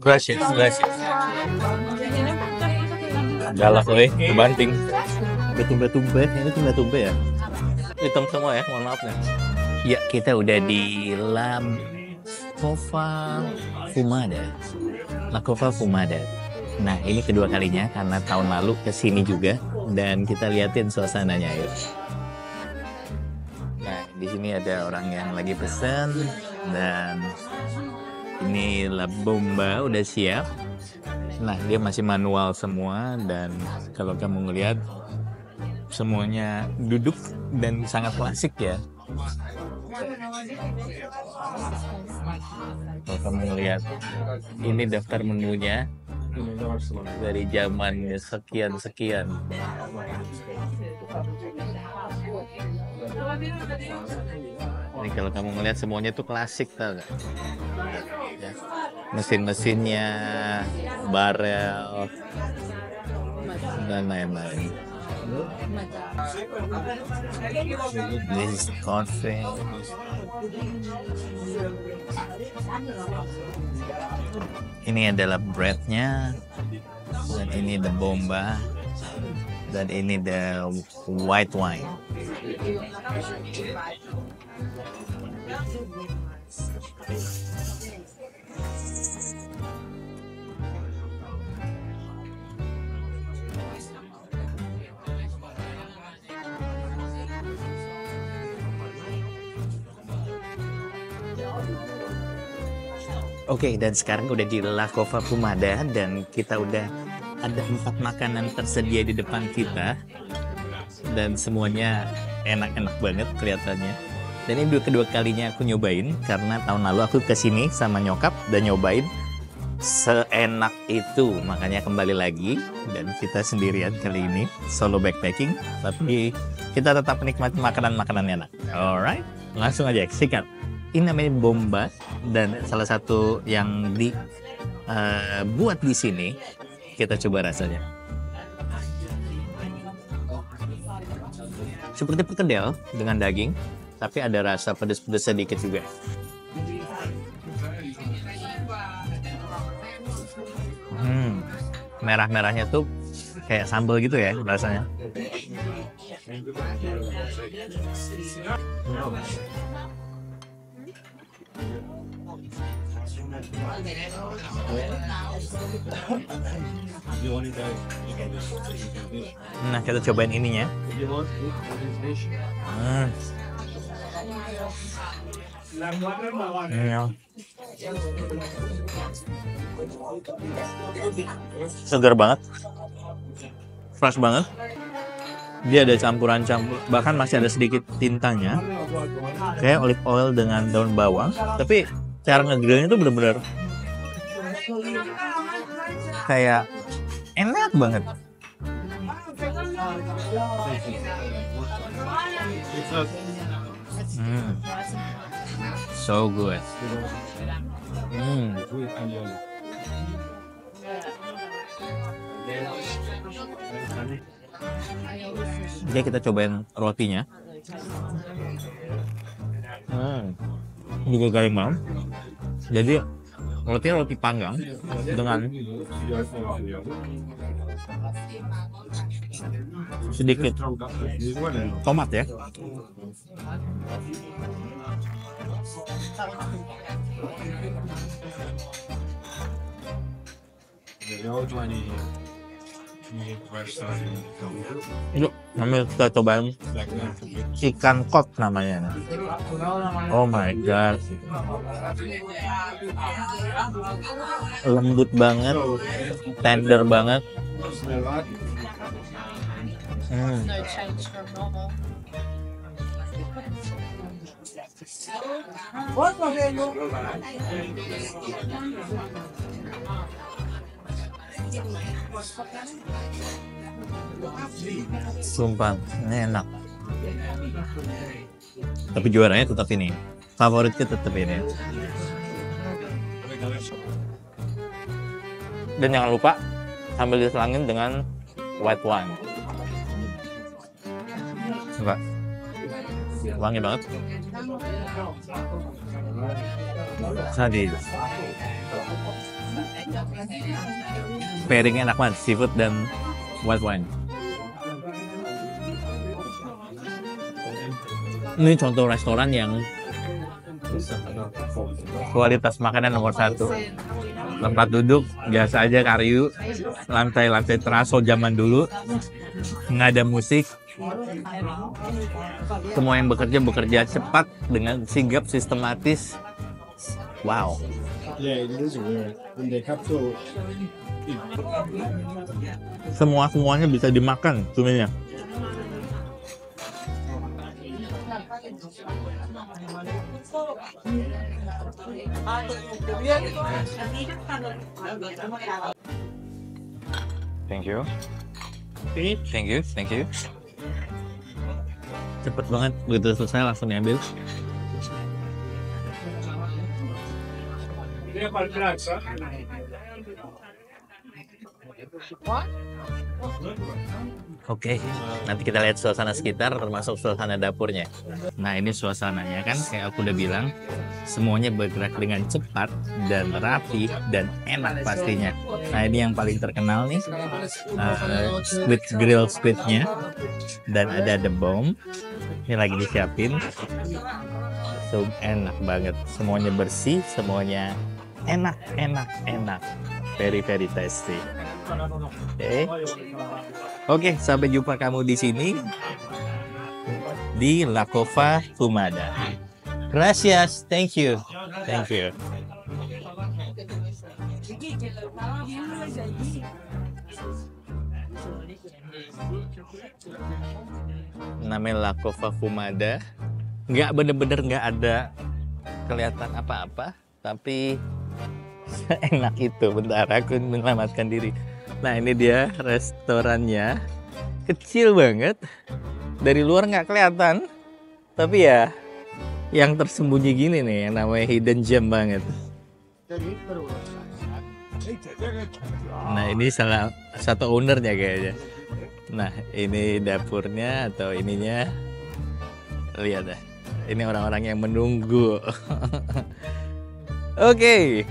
Gracias, gracias. Galak weh, kebanting. Tumbe-tumbe, ini tumbe-tumbe ya? Hitam semua ya, mohon maaf nih. Ya, kita udah di Cova Fumada. La Cova Fumada. Nah, ini kedua kalinya karena tahun lalu kesini juga dan kita liatin suasananya yuk. Nah, di sini ada orang yang lagi pesen dan ini La Bomba udah siap. Nah, dia masih manual semua dan kalau kamu ngelihat semuanya duduk dan sangat klasik ya. Kalau kamu ngelihat ini daftar menunya dari zaman sekian-sekian. Ini kalau kamu ngelihat semuanya tuh klasik, tau gak? Ya. Mesin-mesinnya, barel, dan lain-lain. This is coffee. Ini adalah breadnya, dan ini the bomba, dan ini the white wine. Oke, dan sekarang udah di La Cova Fumada dan kita udah ada 4 makanan tersedia di depan kita dan semuanya enak-enak banget kelihatannya. Dan ini kedua kalinya aku nyobain karena tahun lalu aku kesini sama nyokap dan nyobain seenak itu, makanya kembali lagi dan kita sendirian kali ini solo backpacking, tapi kita tetap menikmati makanan-makanan enak. Alright, langsung aja sikat. Ini namanya bomba dan salah satu yang dibuat di sini. Kita coba rasanya. Seperti perkedel dengan daging, tapi ada rasa pedas-pedas sedikit juga. Merah-merahnya tuh kayak sambal gitu ya rasanya. Nah, kita cobain ininya. Segar banget, fresh banget. Dia ada campuran-campur, bahkan masih ada sedikit tintanya, kayak olive oil dengan daun bawang. Tapi cara ngegrillnya tuh bener-bener kayak enak banget. So good. Oke, kita cobain rotinya. Juga garing banget. Jadi rotinya roti panggang dengan sedikit tomat ya. Yuk, namanya kita cobain ikan kod namanya. Oh my god, lembut banget, tender banget. Sumpah, ini enak. Tapi juaranya tetap ini. Favoritnya tetap ini. Dan jangan lupa sambil diselangin dengan white wine. Coba. Wangi banget. Sadis. Pairing enak banget, seafood dan white wine. Ini contoh restoran yang kualitas makanan nomor 1. Tempat duduk biasa aja kayu, lantai-lantai teraso zaman dulu, nggak ada musik. Semua yang bekerja cepat dengan sigap, sistematis. Wow. Semuanya bisa dimakan cuminya. Thank you. Thank you. Cepet banget, begitu selesai langsung diambil. Oke, nanti kita lihat suasana sekitar, termasuk suasana dapurnya. Nah, ini suasananya kan, kayak aku udah bilang, semuanya bergerak dengan cepat dan rapi dan enak pastinya. Nah, ini yang paling terkenal nih, grill squidnya, dan ada the bomb. Ini lagi disiapin. So, enak banget, semuanya bersih, semuanya enak. Very tasty. Oke, sampai jumpa kamu di sini di La Cova Fumada. Gracias, thank you. Namanya La Cova Fumada. Nggak bener-bener nggak ada kelihatan apa-apa, tapi enak itu. Bentar, aku menyelamatkan diri. Nah, ini dia restorannya. Kecil banget. Dari luar nggak kelihatan. Tapi ya, yang tersembunyi gini nih, yang namanya hidden gem banget. Nah, ini salah satu ownernya kayaknya. Nah, ini dapurnya atau ininya. Lihat dah. Ini orang-orang yang menunggu. Oke.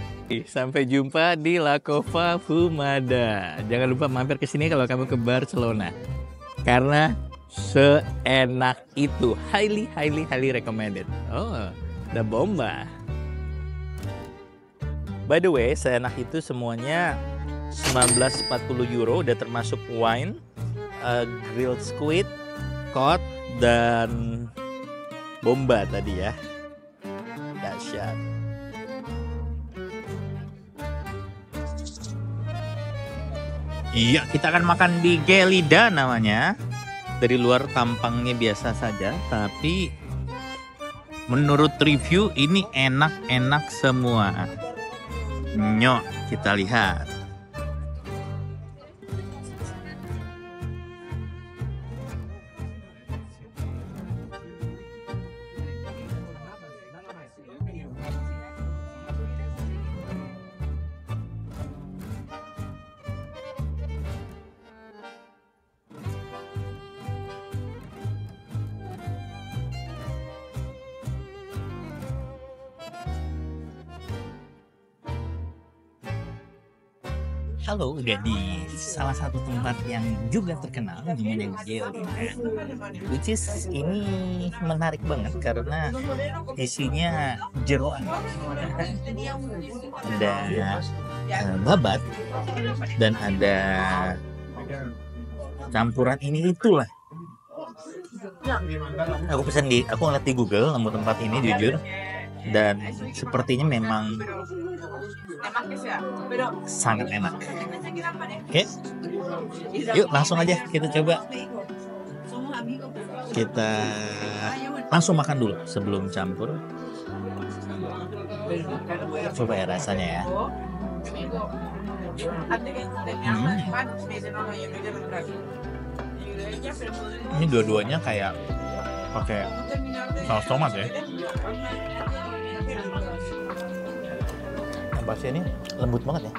Sampai jumpa di La Cova Fumada. Jangan lupa mampir ke sini kalau kamu ke Barcelona. Karena seenak itu. Highly recommended. Oh, the bomba. By the way, seenak itu semuanya 1940 euro. Udah termasuk wine, grilled squid, cod, dan bomba tadi ya. Dahsyat. Iya, kita akan makan di Gelida namanya. Dari luar tampangnya biasa saja, tapi menurut review ini enak-enak semua. Nyok, kita lihat. Halo, udah di salah satu tempat yang juga terkenal namanya Gelida. Which is ini menarik banget karena isinya jeroan. Ada babat dan ada campuran ini itulah. Aku ngeliat di Google nama tempat ini jujur, dan sepertinya memang sangat enak. Oke, yuk langsung aja kita coba. Kita langsung makan dulu sebelum campur. Coba ya rasanya ya. Ini dua-duanya kayak pakai saus tomat ya. Yang pasti ini lembut banget ya.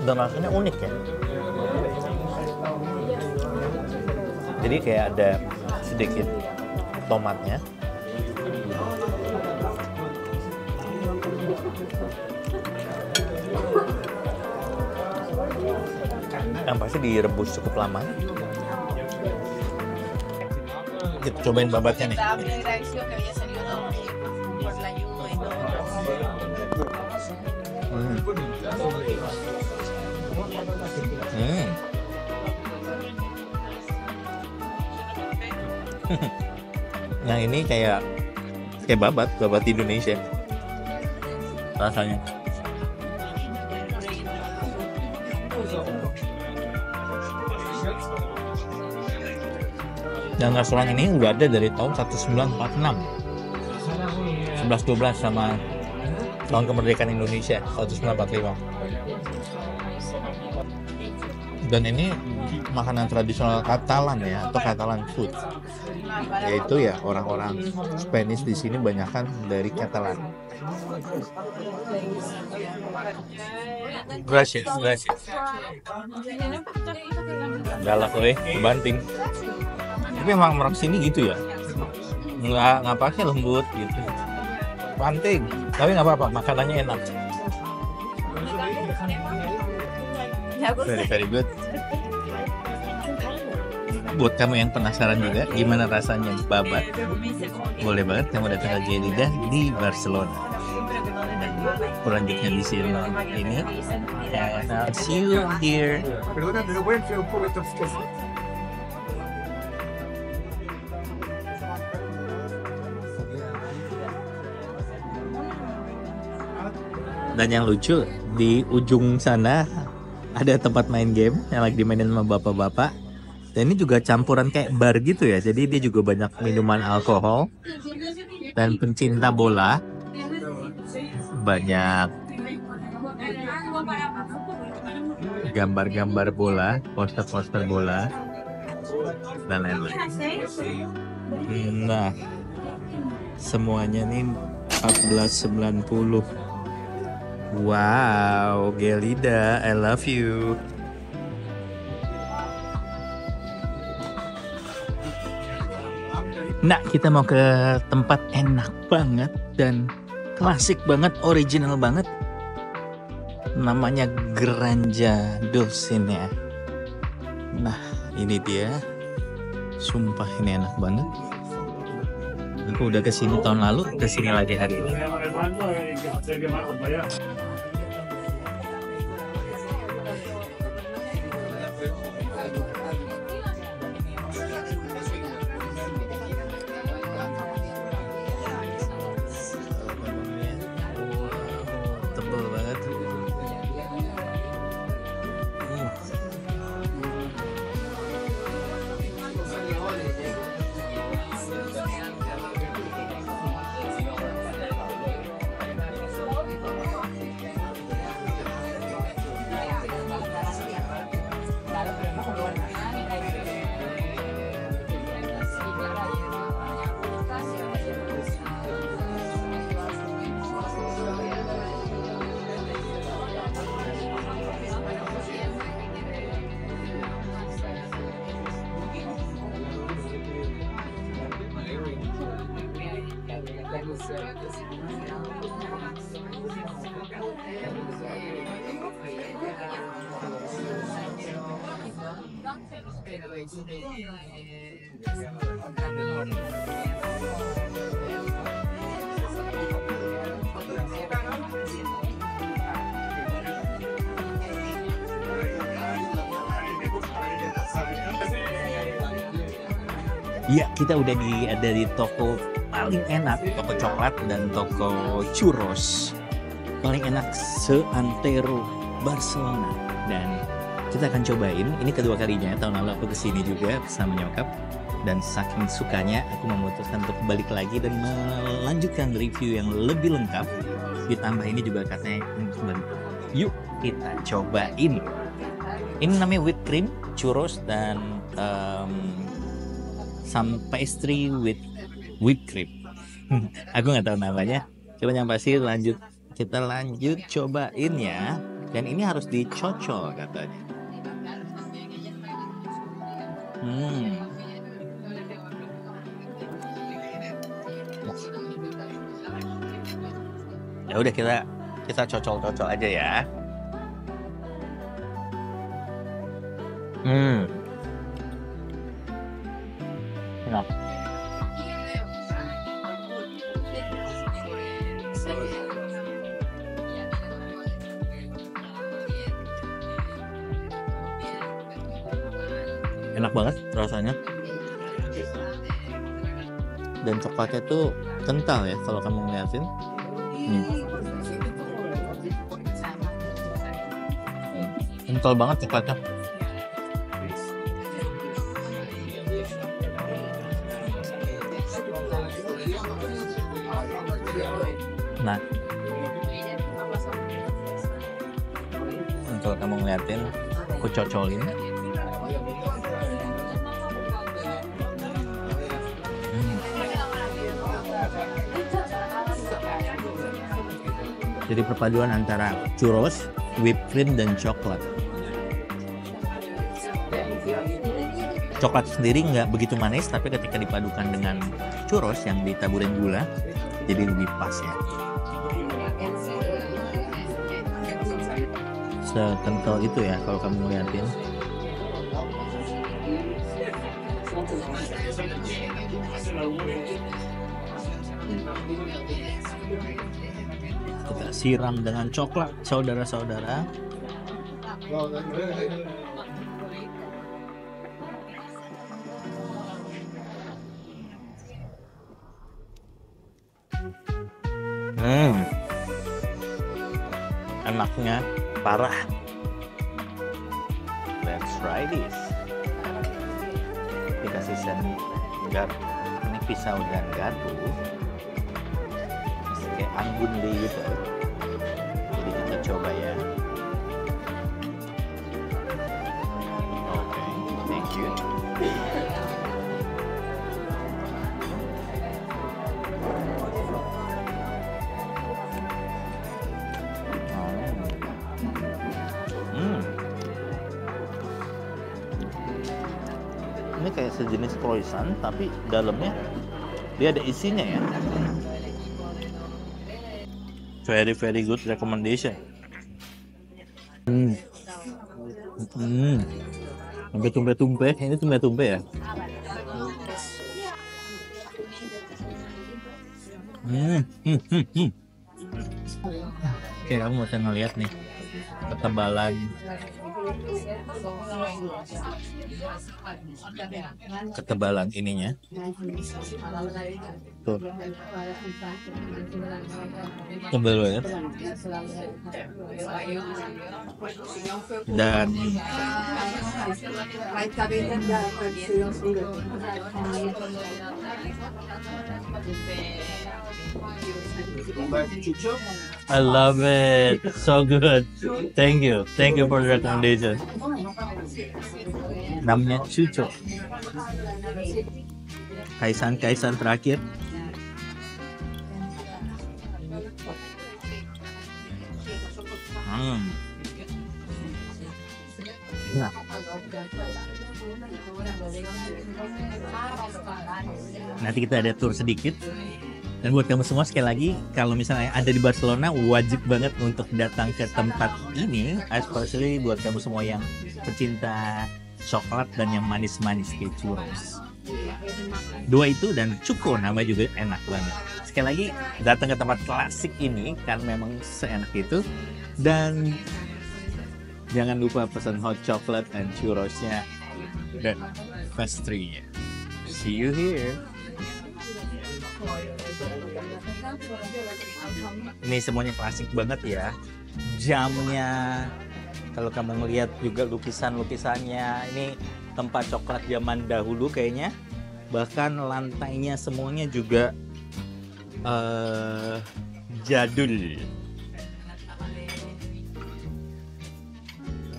Dan rasanya unik ya. Jadi kayak ada sedikit tomatnya. Yang pasti direbus cukup lama. Kita cobain babatnya nih. Yang ini kayak babat Indonesia rasanya. Dan restoran ini udah ada dari tahun 1946, 11-12 sama tahun kemerdekaan Indonesia 1945. Dan ini makanan tradisional Katalan ya, atau Katalan food, yaitu ya orang-orang Spanish di sini banyakkan dari Katalan. Gracias. Galak banting. Tapi emang orang sini gitu ya, nggak pakai lembut gitu, banting. Tapi nggak apa-apa, makanannya enak. Very good. Buat kamu yang penasaran juga gimana rasanya babat, boleh banget kamu datang ke Gelida di Barcelona. Dan selanjutnya di sini ini, and I'll see you here. Dan yang lucu, di ujung sana ada tempat main game yang lagi dimainin sama bapak-bapak. Dan ini juga campuran kayak bar gitu ya. Jadi dia juga banyak minuman alkohol. Dan pencinta bola. Banyak gambar-gambar bola, poster-poster bola, dan lain-lain. Nah, semuanya nih 1490. Wow, Gelida, I love you. Nah, kita mau ke tempat enak banget dan klasik banget, original banget. Namanya Granja Dosin ya. Nah, ini dia. Sumpah ini enak banget. Aku udah kesini tahun lalu, kesini lagi hari ini. Tebel banget. Ya, kita udah ada di toko paling enak, toko coklat dan toko churros paling enak seantero Barcelona. Dan kita akan cobain, ini kedua kalinya. Tahun lalu aku kesini juga bersama nyokap, dan saking sukanya aku memutuskan untuk balik lagi dan melanjutkan review yang lebih lengkap. Ditambah ini juga katanya yuk kita cobain. Ini namanya whipped cream churros dan some pastry with whipped cream. Aku nggak tahu namanya. Coba yang pasti kita lanjut cobain ya. Dan ini harus dicocol katanya. Ya udah kita cocol-cocol aja ya. Enak. Enak banget rasanya. Dan coklatnya tuh kental ya kalau kamu ngeliatin. Kental banget coklatnya. Nah, kalau kamu ngeliatin, aku cocolin. Jadi perpaduan antara churros, whipped cream, dan coklat. Coklat sendiri nggak begitu manis, tapi ketika dipadukan dengan churros yang ditaburin gula, jadi lebih pas ya. Sekental itu ya kalau kamu ngeliatin. Kita siram dengan coklat, saudara-saudara. Enaknya parah. Let's try this. Dikasih garpu, ini pisau dan garpu. Kayak anggun deh gitu. Jadi kita coba ya. Oke, thank you. Ini kayak sejenis croissant tapi dalamnya dia ada isinya ya. Very good recommendation. Sampai tumpe-tumpe, ini tumpe-tumpe ya. Oke, kamu bisa ngeliat nih ketebalan ininya. Tuh. Tebal banget. Dan I love it. So good. Thank you for the recommendation. Namanya cucuk. Kaisan terakhir. Nah. Nanti kita ada tour sedikit. Dan buat kamu semua sekali lagi, kalau misalnya ada di Barcelona, wajib banget untuk datang ke tempat ini, especially buat kamu semua yang pecinta coklat dan yang manis-manis kayak churros. Dua itu dan cuko nama juga enak banget. Sekali lagi datang ke tempat klasik ini kan memang seenak itu. Dan jangan lupa pesan hot chocolate dan churrosnya dan pastry-nya. See you here. Ini semuanya klasik banget ya. Jamnya, kalau kamu ngelihat juga lukisan-lukisannya, ini tempat coklat zaman dahulu kayaknya. Bahkan lantainya semuanya juga jadul.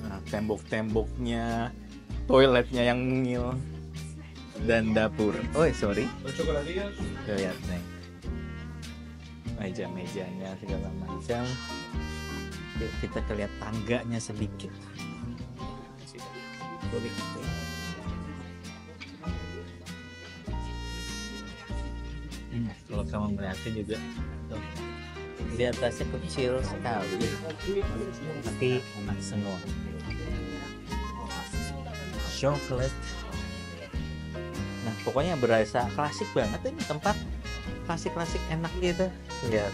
Nah, tembok-temboknya, toiletnya yang mungil, dan dapur. Oh sorry. Lihat nih. Meja-mejanya segala macam. Yuk kita lihat tangganya sedikit. Kalau kamu melihatnya juga tuh, Di atasnya kecil sekali, tapi enak semua. Coklat. Nah, pokoknya berasa klasik banget ini tempat. Klasik-klasik enak gitu. Lihat.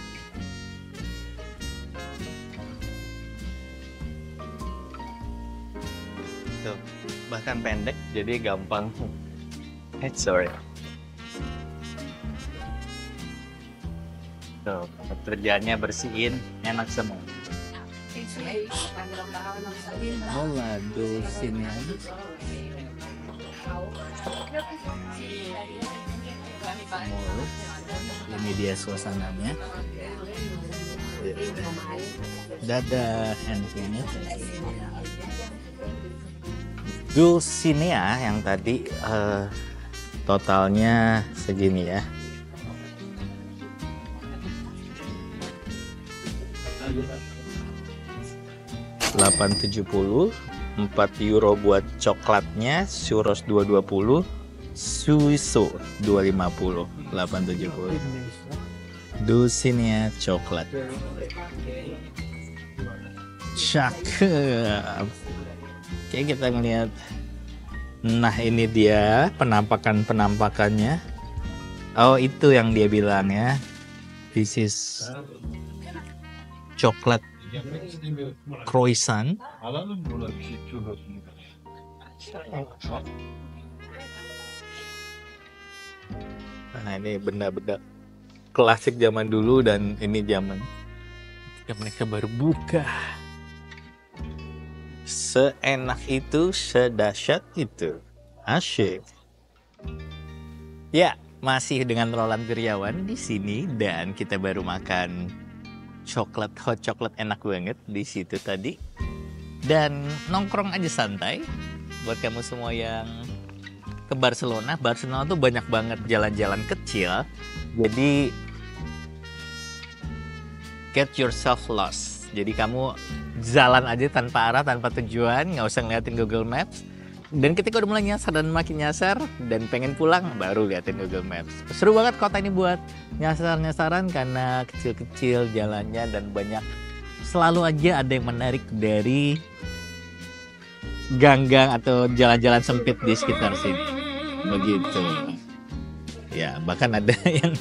Tuh, bahkan pendek jadi gampang. Sorry. Tuh, kerjaannya bersihin, enak semua. Hola, sini. Ini dia suasananya. Dadah handphonenya. Dulcinea yang tadi totalnya segini ya. €8.70, €4 buat coklatnya, churros 220, suiso 250, 870. Dulcinea coklat. Cakep. Oke, kita ngeliat. Nah, ini dia penampakannya. Oh, itu yang dia bilang ya. This is coklat croissant. Nah, ini benda-benda klasik zaman dulu dan ini zaman ketika mereka baru buka. Seenak itu, sedahsyat itu. Asyik. Ya, masih dengan Roland Wirjawan di sini dan kita baru makan hot coklat enak banget di situ tadi. Dan nongkrong aja santai buat kamu semua yang ke Barcelona. Barcelona tuh banyak banget jalan-jalan kecil. Jadi get yourself lost. Jadi kamu jalan aja tanpa arah, tanpa tujuan, nggak usah ngeliatin Google Maps. Dan ketika udah mulai nyasar dan makin nyasar dan pengen pulang, baru liatin Google Maps. Seru banget kota ini buat nyasar-nyasaran karena kecil-kecil jalannya dan banyak. Selalu aja ada yang menarik dari gang-gang atau jalan-jalan sempit di sekitar sini. Begitu. Ya, bahkan ada yang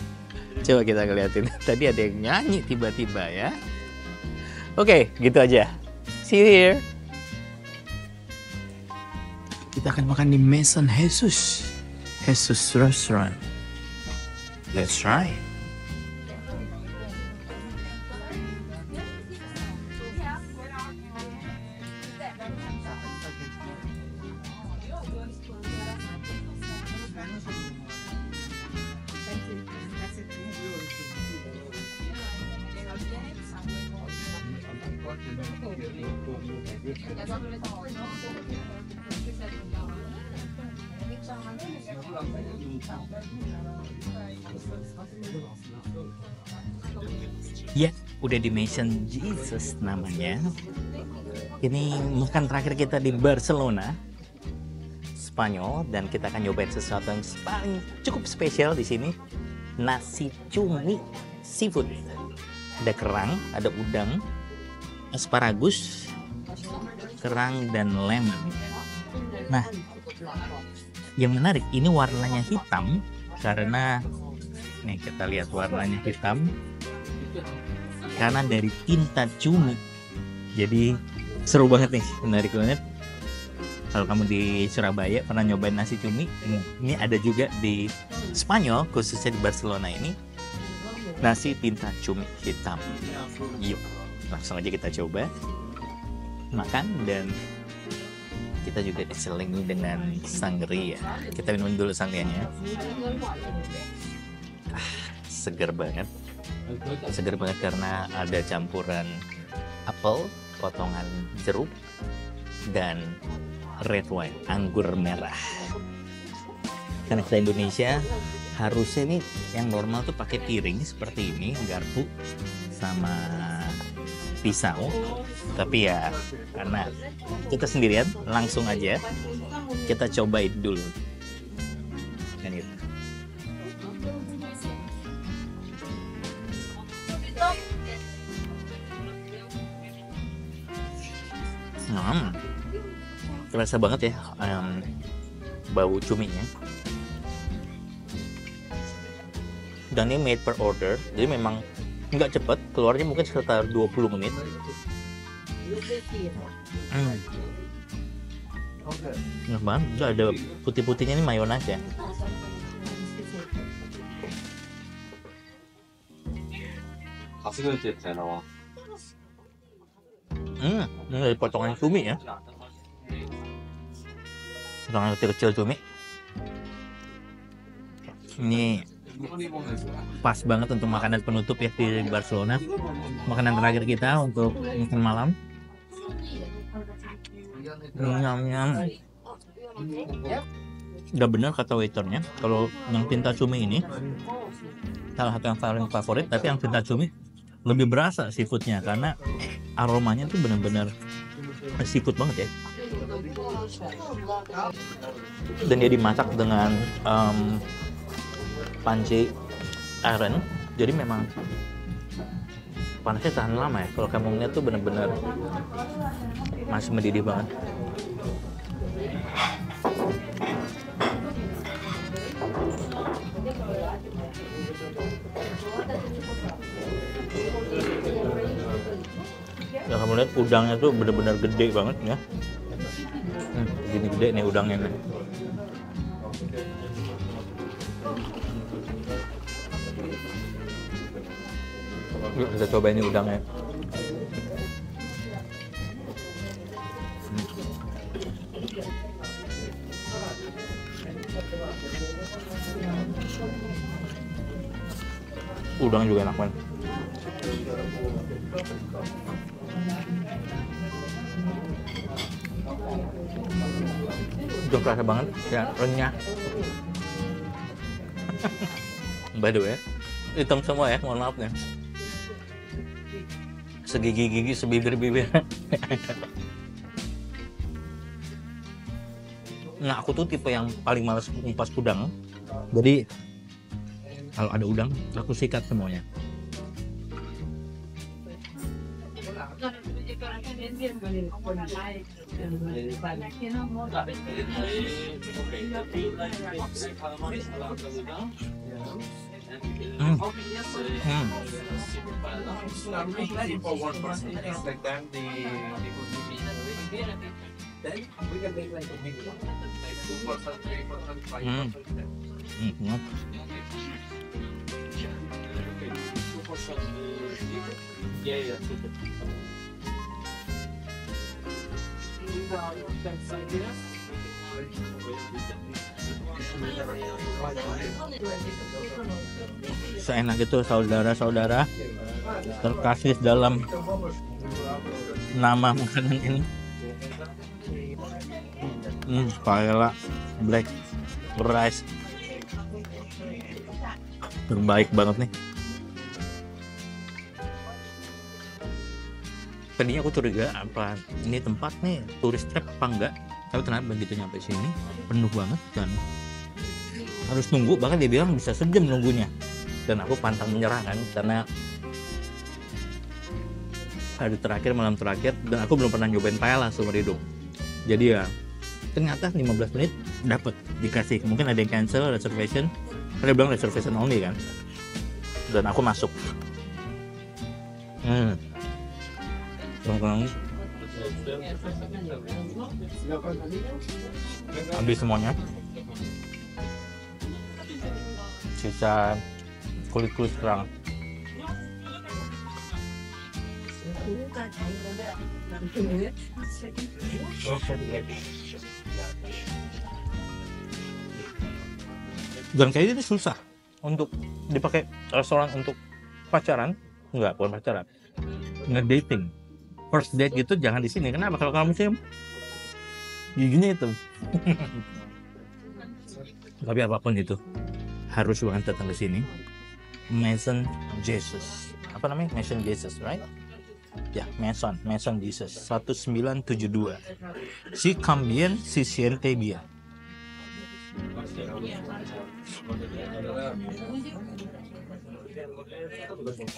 coba kita ngeliatin. Tadi ada yang nyanyi tiba-tiba ya. Oke, gitu aja. See you here. Kita akan makan di Maison Jesus Restaurant. Let's try. Ya, udah di Maison Jesus namanya. Ini makan terakhir kita di Barcelona, Spanyol, dan kita akan nyobain sesuatu yang paling cukup spesial di sini. Nasi cumi seafood. Ada kerang, ada udang, asparagus, kerang, dan lemon. Nah, yang menarik ini warnanya hitam karena nih kita lihat warnanya hitam karena dari tinta cumi. Jadi seru banget nih, menarik banget. Kalau kamu di Surabaya pernah nyobain nasi cumi, ini ada juga di Spanyol, khususnya di Barcelona ini, nasi tinta cumi hitam. Yuk, langsung aja kita coba makan, dan kita juga diselingi dengan sangria. Kita minum dulu sangrianya. Seger banget. Seger banget karena ada campuran apel, potongan jeruk, dan red wine, anggur merah. Karena kita Indonesia, harusnya nih yang normal tuh pakai piring seperti ini, garpu sama pisau. Tapi ya karena kita sendirian, langsung aja kita cobain dulu. Kan gitu. Terasa banget ya bau cuminya. Dan ini made per order, jadi memang nggak cepet, keluarnya mungkin sekitar 20 menit. Enak banget, juga ada putih-putihnya, ini mayonnaise ya. Ini dari potongan cumi ya, potongan kecil-kecil cumi. Ini pas banget untuk makanan penutup ya di Barcelona. Makanan terakhir kita untuk makan malam. Nyam-nyam. Udah benar kata waiternya, kalau yang tinta cumi ini salah satu yang paling favorit, tapi yang tinta cumi lebih berasa seafoodnya karena aromanya tuh benar-benar seafood banget ya. Dan dia dimasak dengan panci iron, jadi memang panasnya tahan lama ya. Kalau kamu ngeliat tuh benar-benar masih mendidih banget. Ya kamu lihat udangnya tuh benar-benar gede banget ya. Gini gede nih udangnya nih. Yuk kita coba ini udangnya. Udang juga enak banget. Udang kerasa banget ya, renyah. By the way, hitam semua ya, mohon maaf nih. Segigi-gigi, sebibir-bibir. Nah, aku tuh tipe yang paling males ngupas udang. Jadi kalau ada udang, aku sikat semuanya. Seenak itu saudara-saudara terkasih dalam nama makanan ini. Paella black rice terbaik banget nih. Tadinya aku curiga apa ini tempat nih turis trap apa enggak, tapi ternyata begitu nyampe sini penuh banget dan harus nunggu, bahkan dia bilang bisa sejam nunggunya. Dan aku pantang menyerah kan, karena hari terakhir, malam terakhir, dan aku belum pernah nyobain paella seumur hidup. Jadi ya ternyata 15 menit dapat dikasih. Mungkin ada yang cancel reservation, karena dia bilang reservation only kan, dan aku masuk. Habis semuanya, sisa kulit-kulit kerang. Dan kayaknya ini susah untuk dipakai restoran untuk pacaran. Enggak, bukan pacaran, ngedating, first date gitu jangan di sini. Kenapa? Kalau kamu sih giginya itu. Tapi apapun itu harus banget datang ke sini. Maison Jesus. Apa namanya? Maison Jesus, right? Ya, Maison Jesus 1972. Si cambien, si siente bien.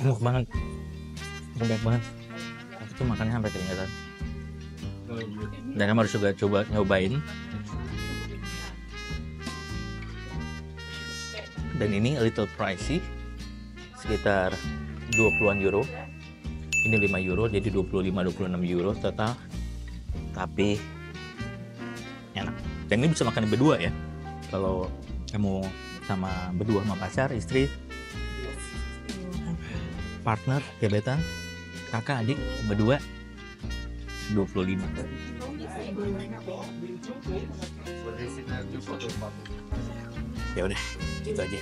Enak banget. Enak banget. Aku tuh makannya sampai keringatan. Dan kamu harus juga coba nyobain. Dan ini a little pricey, sekitar 20-an euro. Ini 5 euro, jadi 25-26 euro total. Tapi enak. Dan ini bisa makan berdua ya. Kalau kamu berdua sama pacar, istri, partner, gebetan, kakak, adik, berdua 25. Ya udah, gitu aja.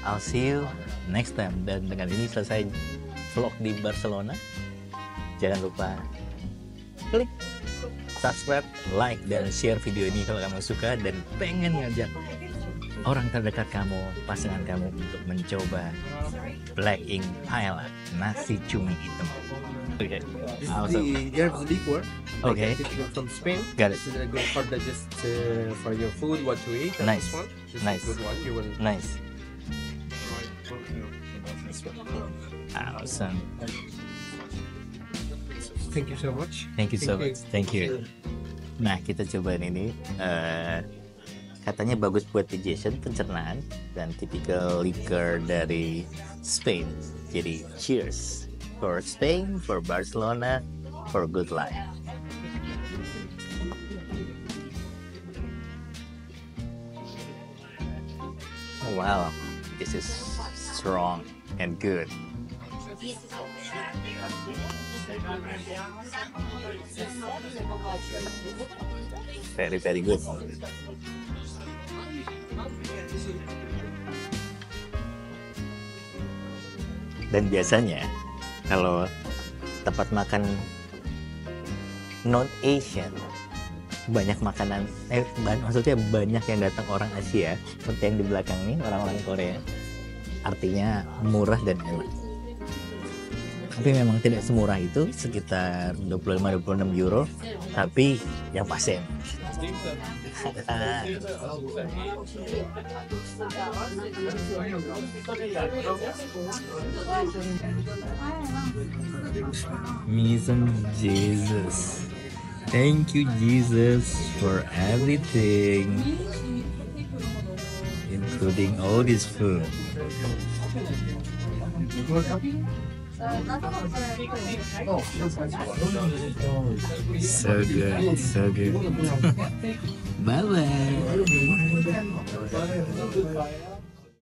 I'll see you next time. Dan dengan ini selesai vlog di Barcelona. Jangan lupa klik subscribe, like, dan share video ini kalau kamu suka dan pengen ngajak orang terdekat kamu, pasangan kamu untuk mencoba Black Ink Paella, nasi cumi hitam. Okay. The herbs liquor. Okay. From Spain. Got it. This is a good for digest for your food, what to eat. and Nice. this one, this is Nice. Good one. You will. Nice. Awesome. Thank you so much. Thank you so much. Thank you. Nah, kita cobain ini. Katanya bagus buat digestion, pencernaan, dan typical liquor dari Spain. Jadi, cheers for Spain, for Barcelona, for good life. Wow, this is strong and good. Very, very good. Dan biasanya kalau tempat makan non Asian banyak makanan, maksudnya banyak yang datang orang Asia seperti yang di belakang ini, orang-orang Korea. Artinya murah dan enak. Tapi memang tidak semurah itu, sekitar 25-26 euro. Tapi yang pasti enak. Mission Jesus. Thank you, Jesus, for everything, including all this food. So good, so good. Bye bye.